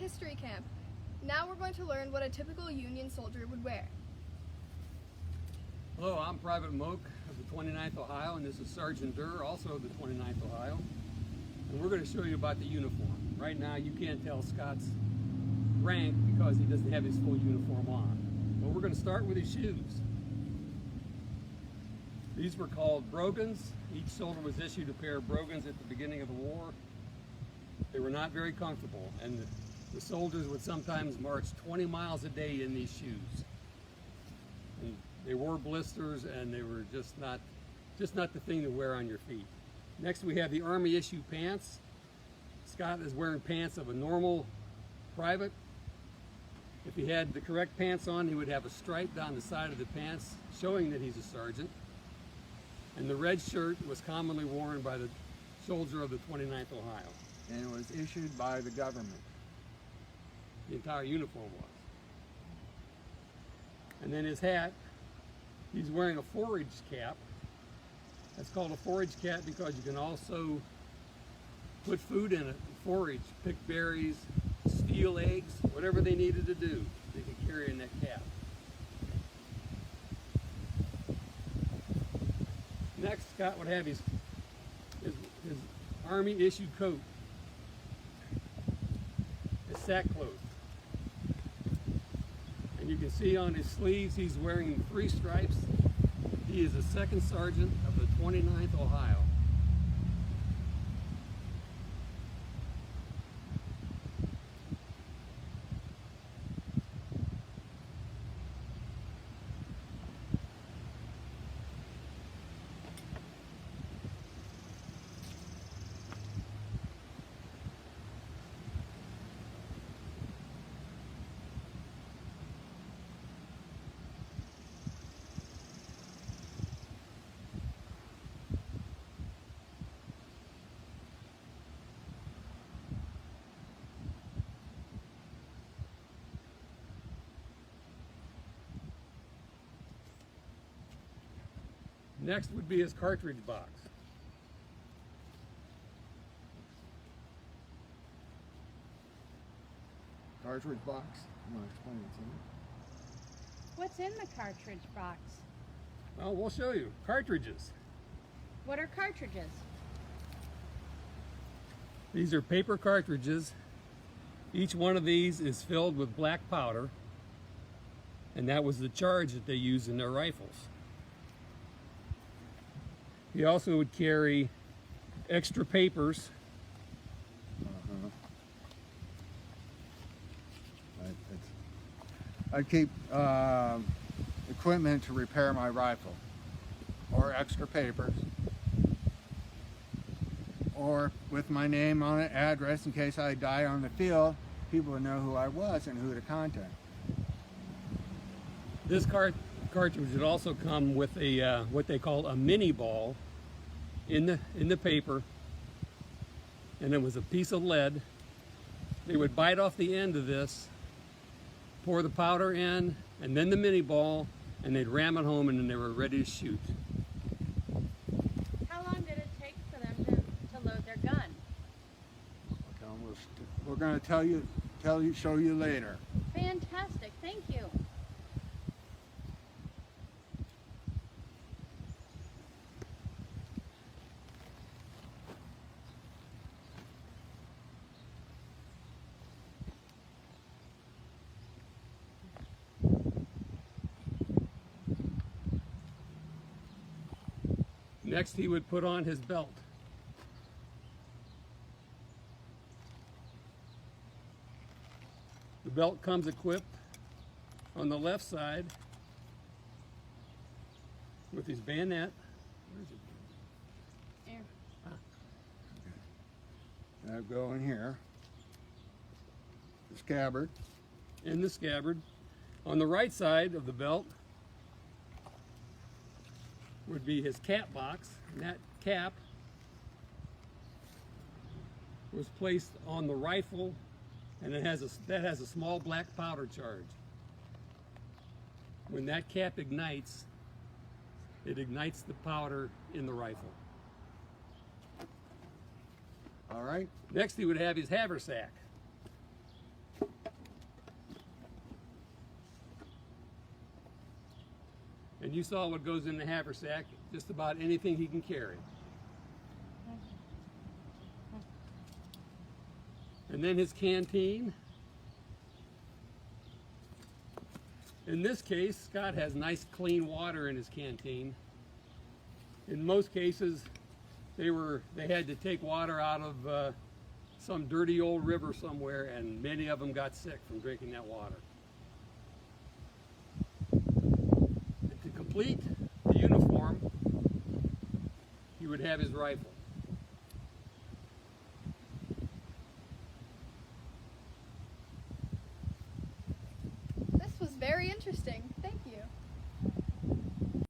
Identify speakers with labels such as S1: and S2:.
S1: history camp. Now we're going to learn what a typical Union soldier would wear.
S2: Hello, I'm Private Moak of the 29th Ohio, and this is Sergeant Durr, also of the 29th Ohio. And we're going to show you about the uniform. Right now you can't tell Scott's rank because he doesn't have his full uniform on. But we're going to start with his shoes. These were called brogans. Each soldier was issued a pair of brogans at the beginning of the war. They were not very comfortable, and the soldiers would sometimes march 20 miles a day in these shoes. And they wore blisters, and they were just not the thing to wear on your feet. Next we have the Army issue pants. Scott is wearing pants of a normal private. If he had the correct pants on, he would have a stripe down the side of the pants showing that he's a sergeant. And the red shirt was commonly worn by the soldier of the 29th Ohio.
S3: And it was issued by the government.
S2: The entire uniform was. And then his hat, he's wearing a forage cap. That's called a forage cap because you can also put food in it, forage, pick berries, steal eggs, whatever they needed to do, they could carry in that cap. Next, Scott would have his Army issued coat, his sackcloth. And you can see on his sleeves he's wearing 3 stripes. He is a second sergeant of the 29th Ohio. Next would be his cartridge box.
S3: Cartridge box. You want to explain it to me?
S4: What's in the cartridge box?
S2: Well, we'll show you. Cartridges.
S4: What are cartridges?
S2: These are paper cartridges. Each one of these is filled with black powder, and that was the charge that they used in their rifles. He also would carry extra papers.
S3: I keep equipment to repair my rifle, or extra papers, or with my name on it, address, in case I die on the field, people would know who I was and who to contact.
S2: This cartridge would also come with a what they call a mini ball in the paper, and it was a piece of lead. They would bite off the end of this, pour the powder in, and then the mini ball, and they'd ram it home, and then they were ready to shoot.
S4: How long did it take for them to load their gun?
S3: Okay, we're going to show you later.
S4: Fantastic, thank you.
S2: Next, he would put on his belt. The belt comes equipped on the left side with his bayonet. Where's it?
S4: Here.
S3: That'll go in here. The scabbard.
S2: In the scabbard. On the right side of the belt would be his cap box, and that cap was placed on the rifle, and that has a small black powder charge. When that cap ignites, it ignites the powder in the rifle.
S3: All right.
S2: Next, he would have his haversack. And you saw what goes in the haversack, just about anything he can carry. And then his canteen. In this case, Scott has nice clean water in his canteen. In most cases, they had to take water out of some dirty old river somewhere, and many of them got sick from drinking that water. And to complete the uniform, he would have his rifle.